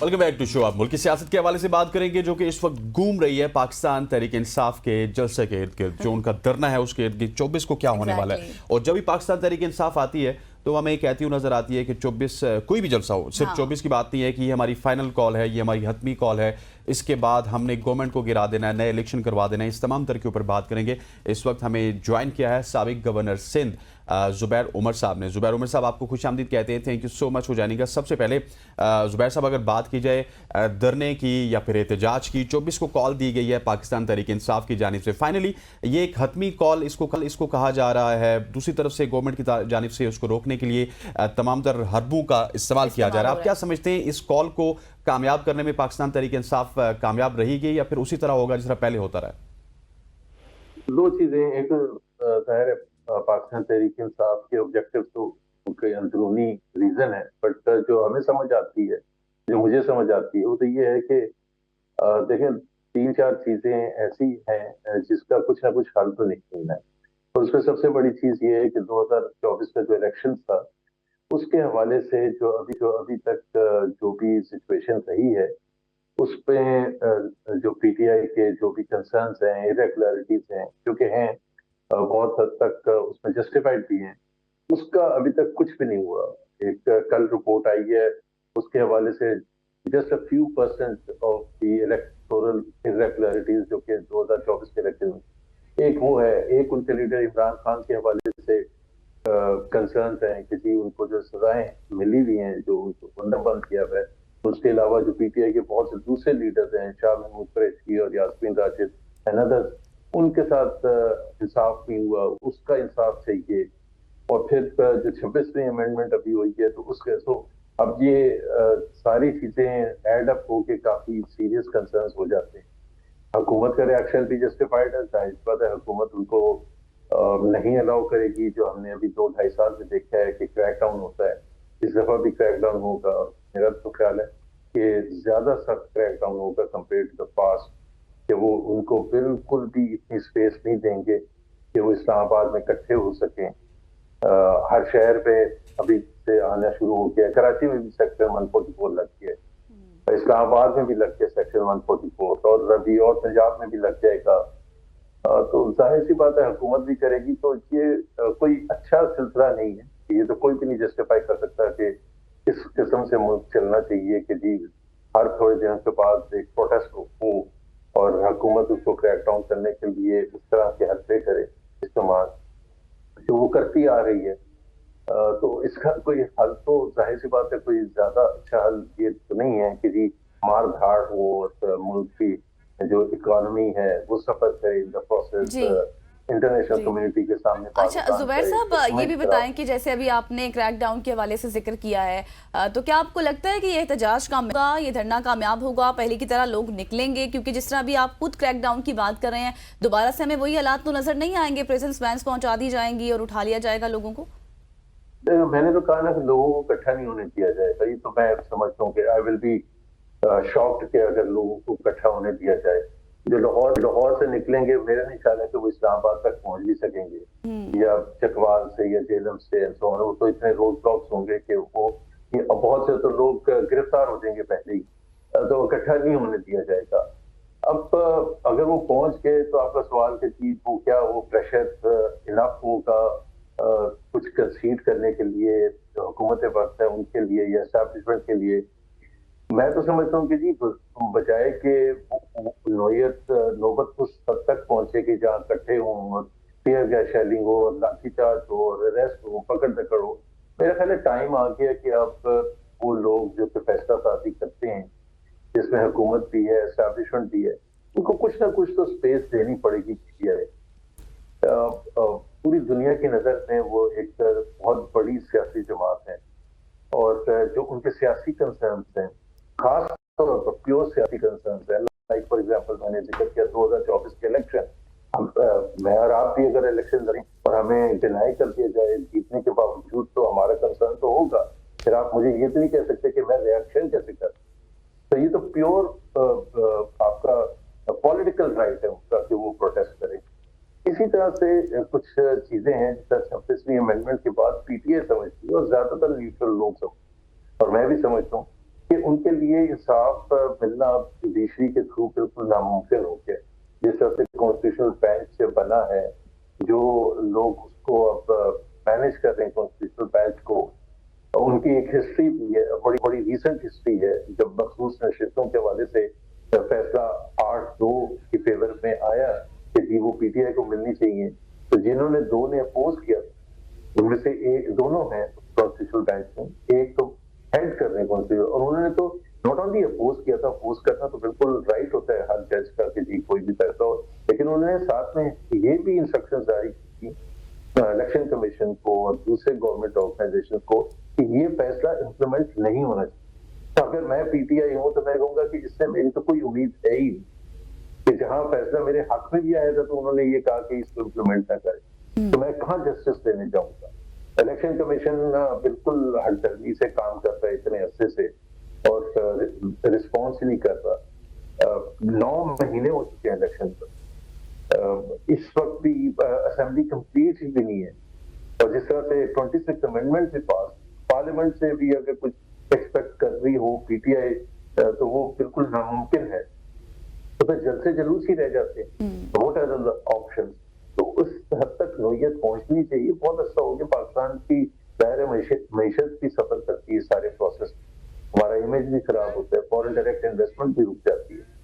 Welcome back to show. आप मुल्क की सियासत के हवाले से बात करेंगे जो कि इस वक्त घूम रही है पाकिस्तान तहरीक इंसाफ के जलसे के इर्द गिर्द। जो उनका धरना है उसके इर्द गिर्द 24 को क्या होने वाला है, और जब भी पाकिस्तान तहरीक इंसाफ आती है तो हमें कहती हुई नजर आती है कि 24 कोई भी जलसा हो, सिर्फ 24 की बात नहीं है कि ये हमारी फाइनल कॉल है, ये हमारी हतमी कॉल है, इसके बाद हमने गवर्नमेंट को गिरा देना है, नए इलेक्शन करवा देना है। इस तमाम तर के ऊपर बात करेंगे। इस वक्त हमें ज्वाइन किया है साबिक गवर्नर सिंध ज़ुबैर उमर साहब ने। ज़ुबैर उमर साहब, आपको खुशामदीद कहते हैं, थैंक यू सो मच हो जाएगा। सबसे पहले ज़ुबैर साहब, अगर बात की जाए धरने की या फिर एहतजाज की, 24 को कॉल दी गई है पाकिस्तान तहरीक इंसाफ की जानिब से। फाइनली ये एक हतमी कॉल इसको कहा जा रहा है। दूसरी तरफ से गवर्नमेंट की जानिब से उसको रोकने के लिए तमाम तर हरबों का इस्तेमाल किया जा रहा है। आप क्या समझते हैं, इस कॉल को कामयाब करने में पाकिस्तान तहरीक इंसाफ कामयाब रहेगी या फिर उसी तरह होगा जिस तरह पहले होता रहा? दो चीजें, एक जाहिर है पाकिस्तान तहरीक इंसाफ के ऑब्जेक्टिव तो उनके अंदरूनी रीजन है, बट जो हमें समझ आती है, जो मुझे समझ आती है, वो तो ये है कि देखें, तीन चार चीजें ऐसी हैं जिसका कुछ ना कुछ हल तो निकलना है। तो उसमें सबसे बड़ी चीज ये है कि 2024 का जो इलेक्शन था उसके हवाले से जो अभी तक जो भी सिचुएशन रही है उस पे जो पीटीआई के जो भी कंसर्न्स हैं, इरेगुलरिटीज हैं, जो कि हैं बहुत हद तक उसमें जस्टिफाइड भी हैं, उसका अभी तक कुछ भी नहीं हुआ। एक कल रिपोर्ट आई है, उसके हवाले से just a few percent of the electoral irregularities जो कि 2024 के इलेक्शन में, एक वो है, एक उनके लीडर इमरान खान के हवाले से कंसर्न हैं कि जी उनको जो सजाएं मिली हुई हैं, जो उनको बंदा बंद किया हुआ है। उसके अलावा जो पीटीआई के बहुत से दूसरे लीडर्स हैं, शाह महमूद कुरैशी और यास्मीन राशिद एंड अदर्स, उनके साथ इंसाफ नहीं हुआ, उसका इंसाफ चाहिए। और फिर जो 26वीं अमेंडमेंट अभी हुई है तो उसके तो अब ये सारी चीजें एड अप होके काफी सीरियस कंसर्न्स हो जाते हैं। हुकूमत का रिएक्शन भी जस्टिफाइड है, जाहिर बात है हुकूमत उनको नहीं अलाउ करेगी। जो हमने अभी 2-2.5 साल से देखा है कि क्रैकडाउन होता है, इस दफा भी क्रैकडाउन होगा। मेरा तो ख्याल है कि ज्यादा सख्त क्रैकडाउन होगा कंपेयर टू द पास्ट, कि वो उनको बिल्कुल भी इतनी स्पेस नहीं देंगे कि वो इस्लामाबाद में इकट्ठे हो सकें। हर शहर पे अभी से आना शुरू हो गया, कराची में भी सेक्टर 144 लग गया, इस्लामाबाद में भी लग गया सेक्शन 144, और रबी और पंजाब में भी लग जाएगा। तो जाहिर सी बात है हुकूमत भी करेगी। तो ये कोई अच्छा सिलसिला नहीं है, ये तो कोई भी नहीं जस्टिफाई कर सकता कि इस किस्म से मुल्क चलना चाहिए कि जी हर थोड़े दिनों के बाद एक प्रोटेस्ट हो और हुकूमत उसको क्रैकडाउन करने के लिए इस तरह के हरकतें करे, इस्तेमाल जो वो करती आ रही है। तो इसका कोई हल तो जाहिर सी बात है, कोई ज्यादा अच्छा हल ये तो नहीं है कि जी मार धाड़ हो और मुल्क की जो इकोनॉमी है वो सफर करे in the process international community के सामने। अच्छा ज़ुबैर साहब, ये भी बताएं कि जैसे अभी आपने क्रैकडाउन के हवाले से जिक्र किया है, तो क्या आपको लगता है कि ये एहतजाज कामयाब होगा, ये धरना कामयाब होगा, पहले की तरह लोग निकलेंगे? क्योंकि जिस तरह अभी आप खुद क्रैकडाउन की बात कर रहे हैं, दोबारा से हमें वही हालात तो नजर नहीं आएंगे, प्रेजेंस वैन्स पहुंचा दी जाएंगी और उठा लिया जाएगा लोगों को? मैंने तो कहा ना कि लोगों को इकट्ठा नहीं होने दिया जाएगा। ये तो मैं समझता हूँ कि आई विल बी शॉक्ड कि अगर लोगों को इकट्ठा होने दिया जाए। जो लाहौर से निकलेंगे, मेरा नहीं ख्याल है कि वो इस्लामाबाद तक पहुंच भी सकेंगे, या चकवाल से या जेलम से, वो तो इतने रोड ब्लॉक्स होंगे कि वो बहुत से तो लोग गिरफ्तार हो जाएंगे पहले ही, तो इकट्ठा नहीं होने दिया जाएगा। अब अगर वो पहुंच गए तो आपका सवाल कि वो क्या वो प्रेशर इनफ होगा कुछ कंसीड करने के लिए, जो हुकूमत वक्त है उनके लिए या एस्टैब्लिशमेंट के लिए। मैं तो समझता हूँ कि जी बजाय के नौबत उस हद तक पहुंचे कि जहाँ इकट्ठे हों, टीयर गैस शेलिंग हो, लाठीचार्ज हो, अरेस्ट हो, पकड़ दकड़ हो, मेरा ख्याल है टाइम आ गया कि अब वो लोग जो कि फैसला साजी करते हैं, जिसमें हुकूमत भी है, एस्टैब्लिशमेंट भी है, उनको कुछ ना कुछ तो स्पेस देनी पड़ेगी। पूरी दुनिया की नजर में वो एक बहुत बड़ी सियासी जमात है, और जो उनके सियासी कंसर्न्स हैं, खास तौर पर प्योर सियासी कंसर्न्स है, लाइक फॉर एग्जांपल मैंने जिक्र किया 2024 के इलेक्शन। मैं और आप भी अगर इलेक्शन लड़ें और हमें डिनाई कर दिया जाए जीतने के बावजूद, तो हमारा कंसर्न तो होगा। फिर आप मुझे ये तो नहीं कह सकते कि मैं रिएक्शन कैसे कर। तो ये तो प्योर आपका पॉलिटिकल राइट है उसका कि वो प्रोटेस्ट करे। इसी तरह से कुछ चीजें हैं जैसे 26वीं अमेंडमेंट के बाद पीटीआई समझती है और ज्यादातर न्यूट्रल लोग समझते, और मैं भी समझता हूँ कि उनके लिए इंसाफ मिलना अब जुडिशरी के थ्रू बिल्कुल नामुमकिन हो गया। जिस तरह से कॉन्स्टिट्यूशनल बेंच से बना है, जो लोग उसको अब मैनेज कर रहे हैं कॉन्स्टिट्यूशनल बेंच को, उनकी एक हिस्ट्री भी है, बड़ी बड़ी रीसेंट हिस्ट्री है। जब मखसूस नशिस्तों के हवाले से फैसला 8-2 के फेवर में आया कि जी वो पीटीआई को मिलनी चाहिए, तो जिन्होंने 2 ने अपोज किया, उनमें से एक दोनों हैं कॉन्स्टिट्यूशनल बेंच में, एक तो हेड कर रहे हैं कॉन्स्टिट्यूशन, और उन्होंने तो नॉट ओनली अपोज किया था, अपोज करना तो बिल्कुल राइट होता है हर जज का कि जी कोई भी फैसला हो, लेकिन उन्होंने साथ में ये भी इंस्ट्रक्शंस जारी की इलेक्शन कमीशन को और दूसरे गवर्नमेंट ऑर्गेनाइजेशन को कि ये फैसला इम्प्लीमेंट नहीं होना चाहिए। तो अगर मैं पीटीआई हूँ तो मैं कहूंगा कि इससे मेरी तो कोई उम्मीद है ही नहीं कि जहां फैसला मेरे हक में भी आया था तो उन्होंने ये कहा कि इसको इम्प्लीमेंट ना करें, तो मैं कहाँ जस्टिस देने जाऊंगा। इलेक्शन कमीशन बिल्कुल हड़दर्मी से काम कर रहा है इतने अरसे से और रिस्पॉन्स ही नहीं कर रहा। 9 महीने हो चुके हैं इलेक्शन पर, इस वक्त भी असेंबली कंप्लीट ही भी नहीं है, और जिस तरह से 26 अमेंडमेंट भी पास, पार्लियामेंट से भी अगर कुछ एक्सपेक्ट कर रही हो पीटीआई तो वो बिल्कुल नामुमकिन है। तो फिर जल्द से जुलूस ही रह जाते हैं। What are the options? तो उस हद तक नोयत पहुंचनी चाहिए। बहुत अच्छा हो गया, पाकिस्तान की दायरे मईशत भी सफर करती है सारे प्रोसेस, हमारा इमेज भी खराब होता है, फॉरेन डायरेक्ट इन्वेस्टमेंट भी रुक जाती है।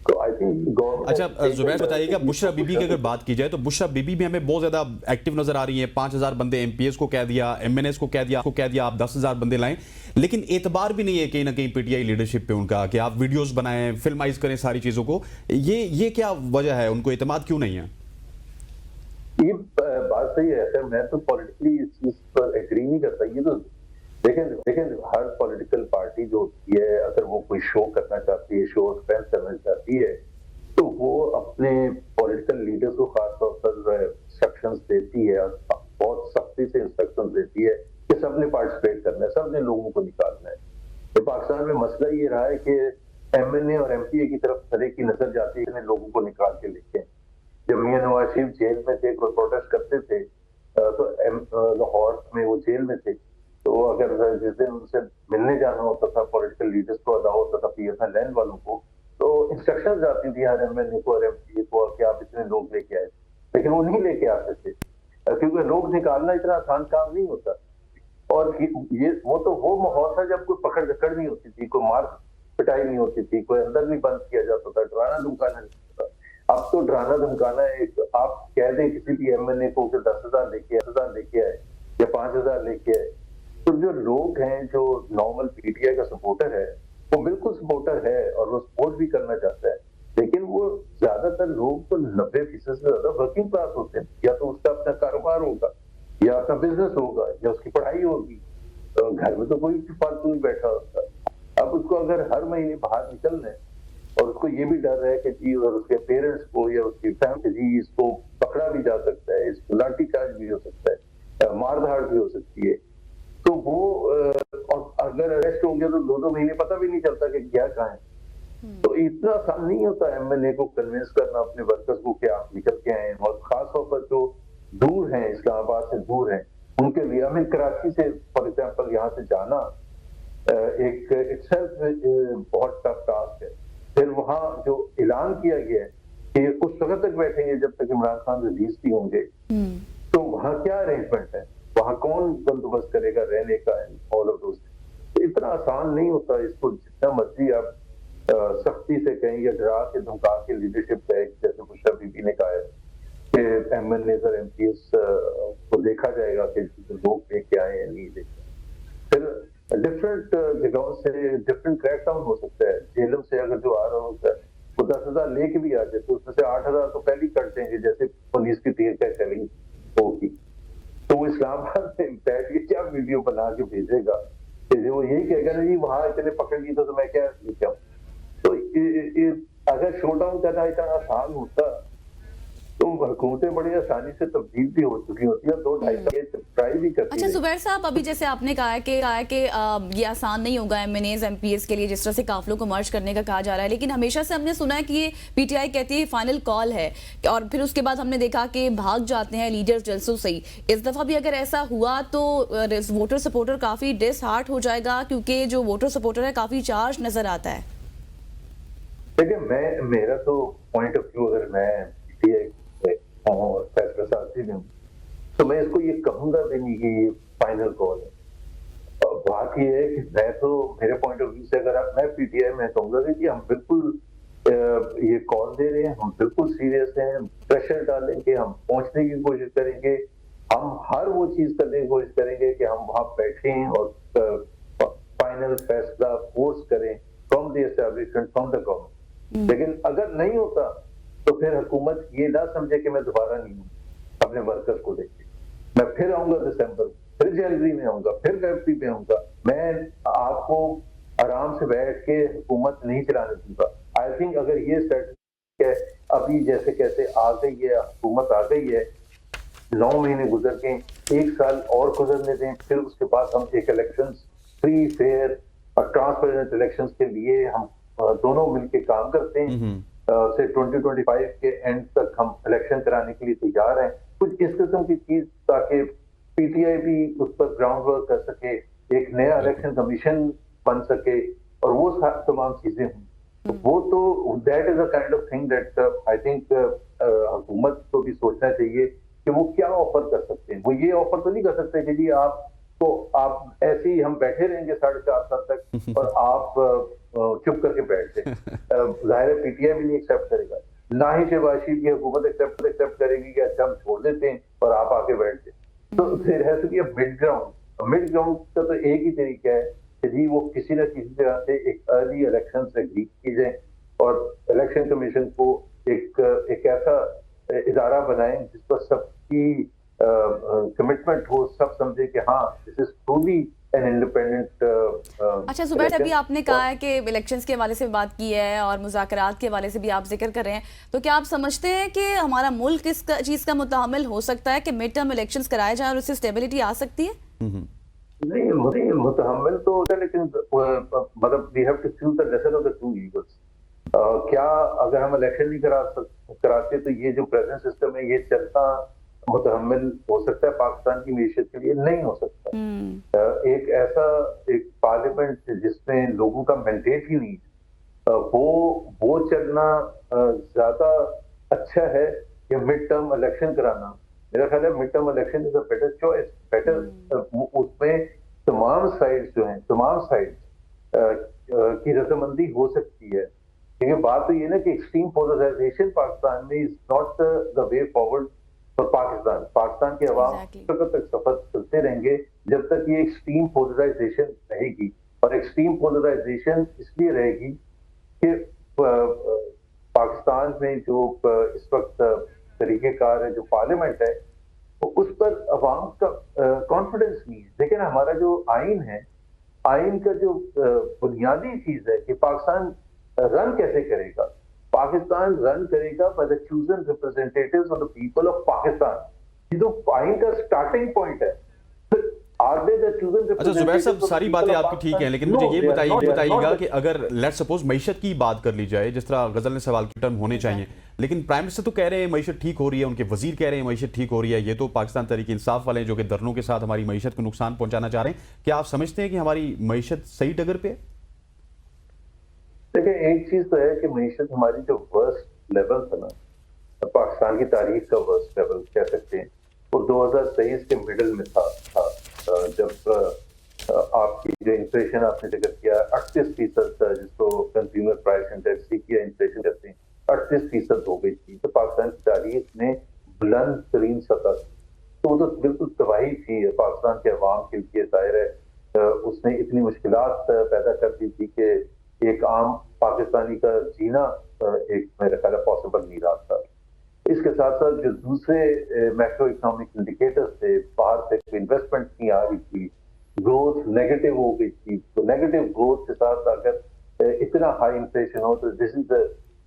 तो आई थिंक अच्छा जुबैर बताइएगा, बुशरा बीबी की अगर बात की जाए तो बुशरा बीबी भी हमें बहुत ज्यादा एक्टिव नजर आ रही है। 5000 बंदे एमपीएस को कह दिया, एमएनएस को कह दिया आप 10,000 बंदे लाएं, लेकिन एतबार भी नहीं है कहीं ना कहीं पीटीआई लीडरशिप पे उनका कि आप वीडियोस बनाएं, फिल्माइज करें सारी चीजों को। ये क्या वजह है, उनको एतमाद क्यों नहीं है? ये बात सही है सर, मैं तो पॉलिटिकली इस चीज पर एग्री नहीं करता। ये तो देखें हर पॉलिटिकल पार्टी जो होती है, अगर वो कोई शो करना चाहती है, शो स्पेंस करना चाहती है, तो वो अपने पॉलिटिकल लीडर्स को खासतौर पर इंस्ट्रक्शंस देती है, बहुत सख्ती से इंस्ट्रक्शंस देती है कि सबने पार्टिसिपेट करना है, सबने लोगों को निकालना है। तो पाकिस्तान में मसला ये रहा है कि एमएनए और एमपीए की तरफ तरह की नजर जाती है, लोगों को निकाल के लेके। जब मियां नवाज शरीफ जेल में थे, कोई प्रोटेस्ट करते थे तो लाहौर में वो जेल में थे, तो अगर जिस दिन उनसे मिलने जाना होता था, पॉलिटिकल लीडर्स को अदा होता था पीएसएल लैंड वालों को, तो इंस्ट्रक्शंस जाती थी हर एमएनए को और एमपीए को कि आप इतने लोग लेके आए, लेकिन वो नहीं लेके आते थे क्योंकि लोग निकालना इतना आसान काम नहीं होता। और ये वो माहौल था जब कोई पकड़ धकड़ नहीं होती थी, कोई मार पिटाई नहीं होती थी, कोई अंदर नहीं बंद किया जाता था, डराना धमकाना नहीं होता। अब तो डराना धमकाना एक, आप कह दें किसी भी एमएनए को कि 10,000 लेके आए या 5,000 लेके आए, तो जो लोग हैं, जो नॉर्मल पीटीआई का सपोर्टर है, वो बिल्कुल सपोर्टर है और वो सपोर्ट भी करना चाहता है, लेकिन वो ज्यादातर लोग तो 90% से ज्यादा वर्किंग क्लास होते हैं। या तो उसका अपना कारोबार होगा, या अपना बिजनेस होगा, या उसकी पढ़ाई होगी, तो घर में तो कोई फालतू नहीं बैठा होता। अब उसको अगर हर महीने बाहर निकलना है और उसको ये भी डर है कि जी और उसके पेरेंट्स को या उसकी फैमिली, जी इसको पकड़ा भी जा सकता है, इसको लाठी चार्ज भी हो सकता है, मारधाड़ भी हो सकती है, तो वो और अगर अरेस्ट हो गया तो 2-2 महीने पता भी नहीं चलता कि क्या कहाँ है। तो इतना आसान नहीं होता एमएनए को कन्विंस करना अपने वर्कर्स को कि आप निकल के आए, और खासतौर पर जो दूर हैं, इस्लामाबाद से दूर हैं, उनके लिए हमें कराची से फॉर एग्जाम्पल यहाँ से जाना एक इटसेल्फ बहुत टफ टास्क है। फिर वहाँ जो ऐलान किया गया है कि कुछ वक्त तक बैठेंगे जब तक इमरान खान रिलीज नहीं होंगे, तो वहाँ क्या अरेंजमेंट है, वहाँ कौन बंदोबस्त करेगा रहने का, ऑल ऑफ दोस्त। तो इतना आसान नहीं होता। इसको जितना मर्जी आप सख्ती से कहें या डरा के धमका के लीडरशिप कहे, जैसे बुशरा बीबी ने कहा है कि एमएनए और एमपीएस को देखा जाएगा कि लोग लेके आए या नहीं लेके, फिर डिफरेंट जगहों से डिफरेंट क्रैकडाउन हो सकता है। जेलम से अगर जो आ रहा होता है वो 10,000 लेके भी आ जाए तो उसमें से 8,000 तो पहले ही कट देंगे, जैसे पुलिस की टीयर क्या सेलिंग होगी। तो वो इस्लामाबाद में बैठ के क्या वीडियो बना के भेजेगा कि वो यही कहेगा ना जी वहां इतने पकड़ लिए तो मैं क्या लेके आऊं। तो अगर शो डाउन करना इतना आसान होता तो हुकूमतें बड़ी आसानी से तब्दील भी हो चुकी होती है, 2-2.5 साल ट्राई भी करती अच्छा है। जुबैर साहब, अभी जैसे आपने कहा है कि ये आसान नहीं होगा एमएनएज एमपीएस के लिए, जिस तरह से काफिलों को मर्ज करने का कहा जा रहा है, लेकिन हमेशा से हमने सुना है कि ये पीटीआई कहती है फाइनल कॉल है, और फिर उसके बाद हमने देखा कि भाग जाते हैं लीडर्स जलसों से ही। इस दफा भी अगर ऐसा हुआ तो वोटर सपोर्टर काफी डिसहार्ट हो जाएगा, क्योंकि जो वोटर सपोर्टर है काफी चार्ज नजर आता है। देखिए, मेरा तो पॉइंट ऑफ व्यू, अगर मैं पीटीआई और फैसला साथी में हूँ, तो मैं इसको ये कहूंगा भी नहीं कि ये फाइनल कॉल है। बात ये है कि मैं तो मेरे पॉइंट ऑफ व्यू से, अगर मैं पीटीआई में कहूंगा कि हम बिल्कुल ये कॉल दे रहे हैं, हम बिल्कुल सीरियस हैं, प्रेशर डालेंगे, हम पहुंचने की कोशिश करेंगे, हम हर वो चीज करने की कोशिश करेंगे कि हम वहां बैठें और फाइनल फैसला फोर्स करें from the establishment, from the government. लेकिन अगर नहीं होता तो फिर हुकूमत ये ना समझे कि मैं दोबारा नहीं हूँ अपने वर्कर्स को लेके। मैं फिर आऊंगा दिसंबर, फिर जनवरी में आऊंगा, फिर फरवरी में आऊंगा। मैं आपको आराम से बैठ के हुकूमत नहीं चलाने दूंगा। आई थिंक अगर ये स्ट्रेटजी है, अभी जैसे कैसे आ गई है हुकूमत, आ गई है, 9 महीने गुजर गए, 1 साल और गुजरने दें, फिर उसके बाद हम एक इलेक्शन फ्री, फेयर और ट्रांसपेरेंट इलेक्शन के लिए हम दोनों मिलकर काम करते हैं। से 2025 के एंड तक हम इलेक्शन कराने के लिए तैयार हैं, कुछ इस किस्म की चीज, ताकि पीटीआई भी उस पर ग्राउंड वर्क कर सके, एक नया इलेक्शन कमीशन बन सके और वो तमाम चीजें हों। वो तो that is a kind of thing that I think हुकूमत को भी सोचना चाहिए कि वो क्या ऑफर कर सकते हैं। वो ये ऑफर तो नहीं कर सकते कि जी आप ऐसे ही हम बैठे रहेंगे 4.5 साल तक और आप चुप करके बैठ जाए। जाहिर है पीटीआई भी नहीं एक्सेप्ट करेगा, ना ही शहबाज शरीफ की हुकूमत एक्सेप्ट करेगी कि अच्छा हम छोड़ देते हैं और आप आके बैठ जाए। तो there has to be a mid ground. Mid ground का तो एक ही तरीका है कि जी वो किसी न किसी तरह से एक अर्ली इलेक्शन से एग्री की जाए और इलेक्शन कमीशन को एक ऐसा इदारा बनाएं जिस पर सबकी कमिटमेंट हो, सब समझे कि हाँ this is truly an independent. अच्छा जुबैर, अभी आपने कहा है कि इलेक्शंस के हवाले से बात की है और मुज़ाकरात के हवाले से भी आप जिक्र कर रहे हैं, तो क्या आप समझते हैं कि हमारा मुल्क इस चीज़ का मुतहम्मिल हो सकता है कि मिड टर्म इलेक्शंस कराए जाएं और उससे स्टेबिलिटी आ सकती है? नहीं, मुतहम्मिल तो होता है, लेकिन मतलब we have to choose the lesson of the two evils. क्या अगर हम इलेक्शन नहीं कराते तो ये जो प्रेजेंट सिस्टम है ये चलता मुतहम्मिल हो सकता है पाकिस्तान की मीशत के लिए? नहीं हो सकता। एक ऐसा एक पार्लियामेंट जिसमें लोगों का मैंडेट ही नहीं, वो चलना ज्यादा अच्छा है कि मिड टर्म इलेक्शन कराना। मेरा ख्याल है mid term election is a better choice, better. उसमें तमाम साइड्स जो हैं, तमाम साइड्स की रजामंदी हो सकती है, क्योंकि बात तो ये ना कि एक्सट्रीम पोलराइजेशन पाकिस्तान में is not the way forward for Pakistan के अवाम तक सफर चलते रहेंगे जब तक ये एक्सट्रीम पोलराइजेशन रहेगी। और एक्सट्रीम पोलराइजेशन इसलिए रहेगी कि पाकिस्तान में जो इस वक्त तरीकेकार है, जो पार्लियामेंट है, तो उस पर अवाम का कॉन्फिडेंस नहीं है। लेकिन हमारा जो आइन है, आइन का जो बुनियादी चीज है कि पाकिस्तान रन कैसे करेगा, पाकिस्तान रन करेगा by the chosen representatives of the people of Pakistan. ये तो आइन का स्टार्टिंग पॉइंट है। अच्छा जुबैर साहब, सारी बातें आपकी ठीक हैं, लेकिन मुझे ये बताइएगा कि अगर लेट सपोज मईशत की बात कर ली जाए, जिस तरह गजल ने सवाल की टर्म होने चाहिए, लेकिन प्राइम मिनिस्टर तो कह रहे हैं मईशत ठीक हो रही है, उनके वजीर कह रहे हैं मईशत ठीक हो रही है, ये तो पाकिस्तान तहरीक इंसाफ वाले जो कि धरनों के साथ हमारी मईशत को नुकसान पहुंचाना चाह रहे हैं। क्या आप समझते हैं कि हमारी मईशत सही डगर पे है? देखिए, एक चीज तो है कि मईशत हमारी जो वर्स्ट लेवल था ना, पाकिस्तान की तारीख का वर्स्ट लेवल कह सकते हैं, वो 2023 के मिडिल में था जब आपकी जो इन्फ्लेशन आपने जिक्र किया 38%, जिसको कंज्यूमर प्राइस इंडेक्स की इन्फ्लेशन कहते हैं, 38% हो गई थी। तो पाकिस्तान की तारीख में बुलंद तरीन सतह, तो वो तो बिल्कुल तबाही थी पाकिस्तान के अवाम के लिए। जाहिर है उसने इतनी मुश्किलात पैदा कर दी थी कि एक आम पाकिस्तानी का जीना एक मेरे ख्याल पॉसिबल नहीं रहा था। इसके साथ साथ जो दूसरे मैक्रो इकोनॉमिक इंडिकेटर्स थे, बाहर से इन्वेस्टमेंट नहीं आ रही थी, ग्रोथ नेगेटिव हो गई थी। तो नेगेटिव ग्रोथ के साथ अगर इतना हाई इन्फ्लेशन हो तो this is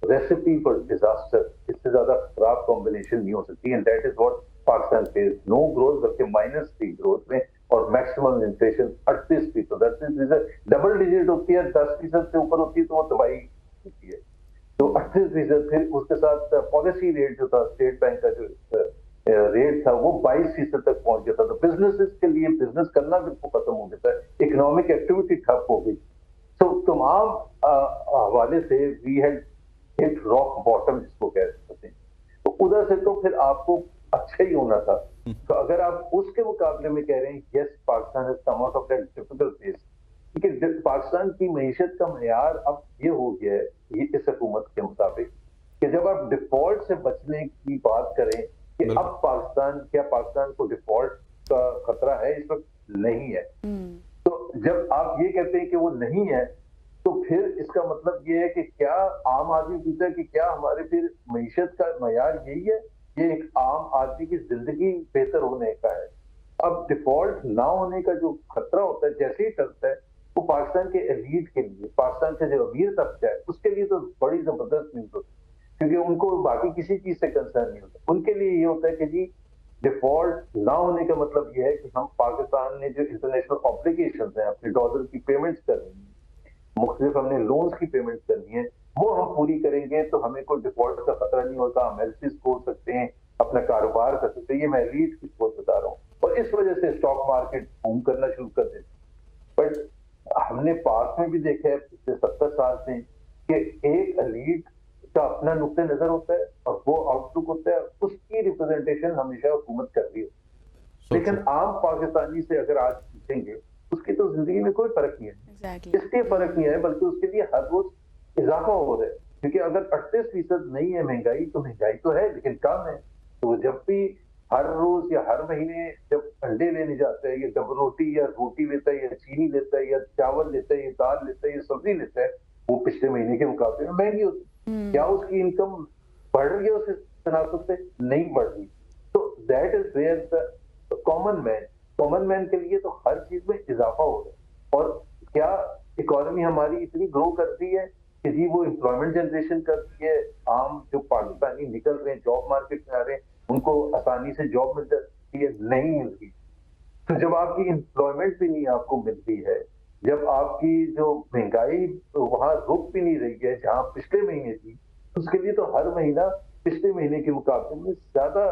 recipe for disaster, इससे ज्यादा खराब कॉम्बिनेशन नहीं हो सकती, and that is what Pakistan face, no growth बल्कि -3 ग्रोथ में, और maximum inflation 38%, that is double digit होती है, 10% से ऊपर होती है तो वो तबाही होती है। तो 38%, फिर उसके साथ पॉलिसी रेट जो था स्टेट बैंक का जो रेट था वो 22% तक पहुंच गया था, तो बिजनेसेस के लिए बिजनेस करना बिल्कुल खत्म हो गया था, इकोनॉमिक एक्टिविटी ठप हो गई। तो तमाम हवाले से we had hit rock bottom जिसको कह सकते हैं, तो उधर से तो फिर आपको अच्छा ही होना था। तो अगर आप उसके मुकाबले में कह रहे हैं yes Pakistan has come out of that difficult phase, क्योंकि पाकिस्तान की मईशत का मेयार अब ये हो गया है ये इस हुकूमत के मुताबिक कि जब आप डिफॉल्ट से बचने की बात करें कि अब पाकिस्तान को डिफॉल्ट का खतरा है, इस वक्त नहीं है। तो जब आप ये कहते हैं कि वो नहीं है, तो फिर इसका मतलब ये है कि क्या आम आदमी पूछता है कि क्या हमारे फिर मईशत का मयार यही है, ये एक आम आदमी की जिंदगी बेहतर होने का है। अब डिफॉल्ट ना होने का जो खतरा होता है जैसे ही टलता है, वो पाकिस्तान के एलीट के लिए, पाकिस्तान के जो अमीर तबका है उसके लिए तो बड़ी जबरदस्त न्यूज होती है, क्योंकि उनको बाकी किसी चीज से कंसर्न नहीं होता। उनके लिए ये होता है कि जी डिफॉल्ट ना होने का मतलब ये है कि हम पाकिस्तान ने जो इंटरनेशनल ऑब्लिगेशंस हैं, अपने डॉलर की पेमेंट्स करनी है, मुख्तलिफ हमने लोन्स की पेमेंट्स करनी है, वो हम पूरी करेंगे तो हमें कोई डिफॉल्ट का खतरा नहीं होता, हम एलसीज खोल सकते हैं, अपना कारोबार कर सकते हैं। ये मैं एलीट की सोच बता रहा हूँ, और इस वजह से स्टॉक मार्केट बूम करना शुरू कर देते। बट हमने पास में भी देखा है पिछले 70 साल से कि एक एलीट का अपना नुक्ते नजर होता है और वो आउटलुक होता है, उसकी रिप्रेजेंटेशन हमेशा हुकूमत कर रही है। लेकिन आम पाकिस्तानी से अगर आज पूछेंगे, उसकी तो जिंदगी में कोई फर्क नहीं है, इसलिए फर्क नहीं है बल्कि उसके लिए हर रोज इजाफा हो रहा है, क्योंकि अगर 38% नहीं है महंगाई, तो महंगाई तो है लेकिन कम है। तो जब भी हर रोज या हर महीने जब अंडे लेने जाता है, या डबल रोटी या रोटी लेता है, या चीनी लेता है, या चावल लेता है, या दाल लेता है, या सब्जी लेता है, वो पिछले महीने के मुकाबले में महंगी होती है। क्या उसकी इनकम बढ़ रही है उससे तनासब से? नहीं बढ़ रही। तो that is where the common man के लिए तो हर चीज में इजाफा हो रहा है। और क्या इकोनॉमी हमारी इतनी ग्रो करती है कि जी वो एम्प्लॉयमेंट जनरेशन करती है, आम जो पाकिस्तानी निकल रहे हैं जॉब मार्केट में आ रहे हैं उनको आसानी से जॉब मिल जाती है? नहीं मिल रही। तो जब आपकी एम्प्लॉयमेंट भी नहीं आपको मिलती है, जब आपकी जो महंगाई वहां रुक भी नहीं रही है जहां पिछले महीने थी, उसके लिए तो हर महीना पिछले महीने के मुकाबले में ज्यादा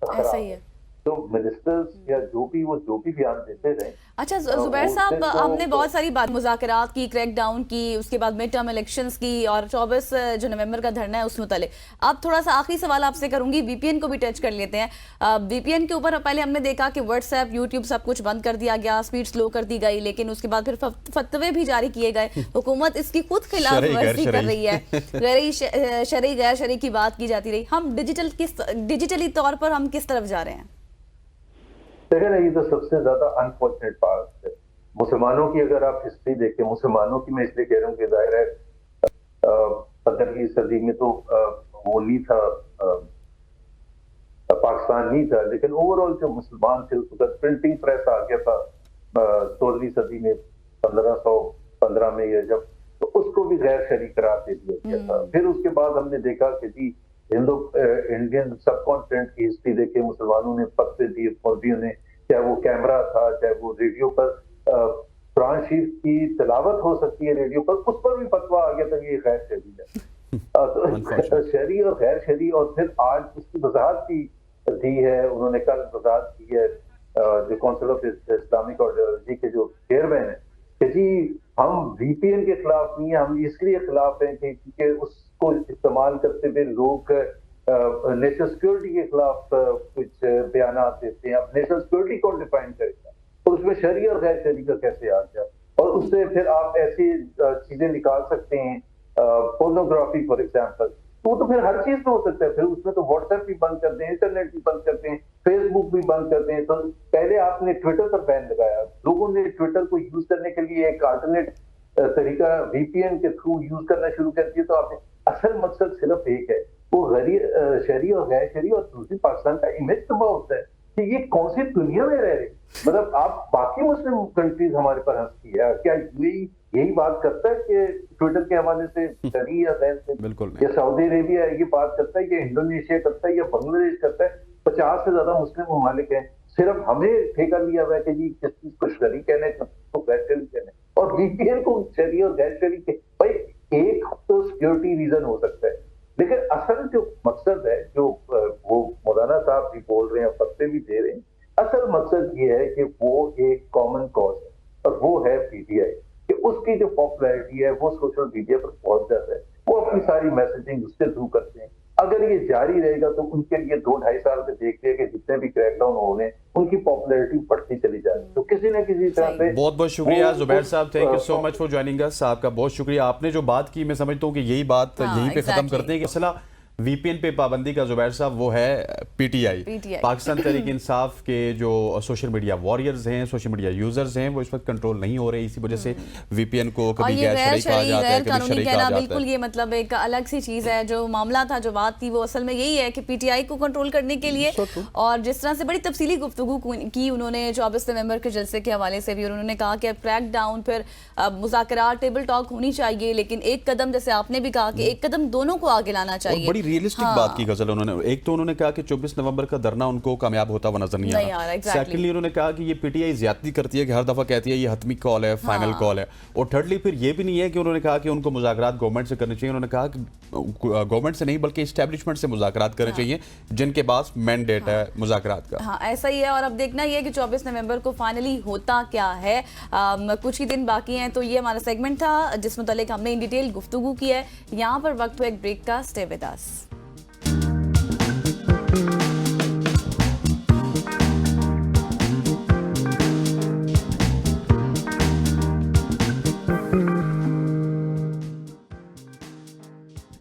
खराब है। तो मिनिस्टर्स या जो भी बयान देते रहे। अच्छा जुबैर साहब, हमने बहुत सारी बात मुज़ाकरात की, क्रैक डाउन की, उसके बाद मिड टर्म इलेक्शंस की, और 24 जो नवंबर का धरना है उस मुतालिक। अब थोड़ा सा आखिरी सवाल आपसे करूंगी, वीपीएन को भी टच कर लेते हैं। वीपीएन के ऊपर पहले हमने देखा कि व्हाट्सएप, यूट्यूब सब कुछ बंद कर दिया गया, स्पीड स्लो कर दी गई, लेकिन उसके बाद फिर फतवे भी जारी किए गए। हुकूमत इसकी खुद खिलाफ वर्जी कर रही है, शरई गैर शरई की बात की जाती रही। हम डिजिटली तौर पर हम किस तरफ जा रहे हैं? देखिए ना, ये तो सबसे ज्यादा अनफॉर्चुनेट पार्ट है। मुसलमानों की अगर आप हिस्ट्री देखें, मुसलमानों की मैं इसलिए कह रहा हूँ कि जाहिर है 15वीं सदी में तो वो नहीं था, पाकिस्तान नहीं था, लेकिन ओवरऑल जो मुसलमान थे उस वक्त प्रिंटिंग प्रेस आ गया था 16वीं सदी में, 1515 में, या जब, तो उसको भी गैर शरई करार दे दिया गया था। फिर उसके बाद हमने देखा कि जी इंडियन सब कॉन्टिनेंट की हिस्ट्री देखे, मुसलमानों ने फतवे दिए, फौजियों ने, चाहे वो कैमरा था, चाहे वो रेडियो पर कुरान शरीफ की तिलावत हो सकती है रेडियो पर, उस पर भी फतवा आ गया था ये गैर शरई है। तो शरई और गैर शरई, और फिर आज उसकी वजाहत भी दी है उन्होंने, कल वजाहत की है जो काउंसिल ऑफ इस्लामिक आइडियोलॉजी के जो चेयरमैन है कि जी हम वीपीएन के खिलाफ नहीं है, हम इसलिए खिलाफ हैं क्योंकि उसको इस्तेमाल करते हुए लोग नेशनल सिक्योरिटी के खिलाफ कुछ बयान देते हैं। अब नेशनल सिक्योरिटी कौन डिफाइन करेगा, और उसमें शरई और गैर शरई का कैसे आ गया? और उससे फिर आप ऐसी चीजें निकाल सकते हैं, पोर्नोग्राफी फॉर एग्जाम्पल, तो फिर हर चीज में हो सकता है। फिर उसमें तो व्हाट्सएप भी बंद कर दें, इंटरनेट भी बंद कर दें, फेसबुक भी बंद कर दें। तो पहले आपने ट्विटर पर बैन लगाया, लोगों ने ट्विटर को यूज करने के लिए एक अल्टरनेट तरीका वीपीएन के थ्रू यूज करना शुरू कर दिया। तो आपने असल मकसद सिर्फ एक है, वो शरई और गैर शरई, और दूसरी पाकिस्तान का इमेज तबाह होता है। कि ये कौन सी दुनिया में रह रहे, मतलब आप बाकी मुस्लिम कंट्रीज हमारे पर हंसती है, क्या यूएई यही बात करता है कि ट्विटर के हवाले से डरी या बहन से, बिल्कुल या सऊदी अरेबिया ये बात करता है, या इंडोनेशिया करता है, या बांग्लादेश करता है? 50 से ज्यादा मुस्लिम ममालिक हैं, सिर्फ हमें ठेका लिया हुआ है कि जी किस चीज को शरी कहने को गैर शरी कहने, और वीपीएन को शरी और गैर शरी के भाई एक तो सिक्योरिटी रीजन हो सकता है, लेकिन असल जो मकसद है, जो वो मौलाना साहब भी बोल रहे हैं, फतवे भी दे रहे हैं, असल मकसद ये है कि वो एक कॉमन कॉज है, और वो है पीटीआई, कि उसकी जो पॉपुलैरिटी है वो सोशल मीडिया पर पहुंच जाता है, वो अपनी सारी मैसेजिंग उसके थ्रू करते हैं। अगर ये जारी रहेगा तो उनके लिए 2-2.5 साल से देखते हैं कि जितने भी क्रैकडाउन हो रहे हैं उनकी पॉपुलैरिटी बढ़ती चली जा रही है, तो किसी न किसी तरह से बहुत बहुत शुक्रिया जुबैर साहब, thank you so much for joining us. आपका बहुत शुक्रिया। आपने जो बात की मैं समझता हूँ कि यही बात यहीं पे खत्म करते हैं कि मसला वीपीएन पे पाबंदी का जुबैर साहब वो है पीटीआई, पाकिस्तान तहरीक इंसाफ के जो सोशल मीडिया वॉरियर्स हैं, सोशल मीडिया यूजर्स हैं, वो इस वक्त कंट्रोल नहीं हो रहे, इसी वजह से वीपीएन को कभी गैर शरई कहा जाता है, कभी शरई कहा जाता बिल्कुल है। ये मतलब एक अलग सी चीज है। जो मामला था, जो बात थी, वो असल में यही है कि पीटीआई को कंट्रोल करने के लिए, और जिस तरह से बड़ी तफसीली गुफ्तगू की उन्होंने 24 नवंबर के जलसे के हवाले से भी, और उन्होंने कहा कि क्रैक डाउन, फिर मुज़ाकरात, टेबल टॉक होनी चाहिए, लेकिन एक कदम, जैसे आपने भी कहा कि एक कदम दोनों को आगे लाना चाहिए। बड़ी रियलिस्टिक बात की गजल उन्होंने, एक तो उन्होंने कहा कि 24 नवंबर का धरना उनको कामयाब होता हुआ नजर नहीं आ रहा। सेकंडली उन्होंने कहा कि ये पीटीआई ज्यादती करती है कि हर दफा कहती है ये हतमी कॉल है, फाइनल कॉल है, और थर्डली फिर ये भी नहीं है कि उन्होंने कहा कि उनको मुज़ाकरात गवर्नमेंट से करने चाहिए, उन्होंने कहा कि गवर्नमेंट से नहीं बल्कि एस्टेब्लिशमेंट से मुज़ाकरात करने चाहिए जिनके पास मैंडेट है मुज़ाकरात का। हाँ, ऐसा ही है। और अब देखना ये है कि 24 नवंबर को फाइनली होता क्या है। कुछ ही दिन बाकी हैं। तो ये हमारा सेगमेंट था जिस मुतालिक हमने इन डिटेल गुफ्तगू की है। यहाँ पर वक्त हुआ एक ब्रेक का। Stay with us.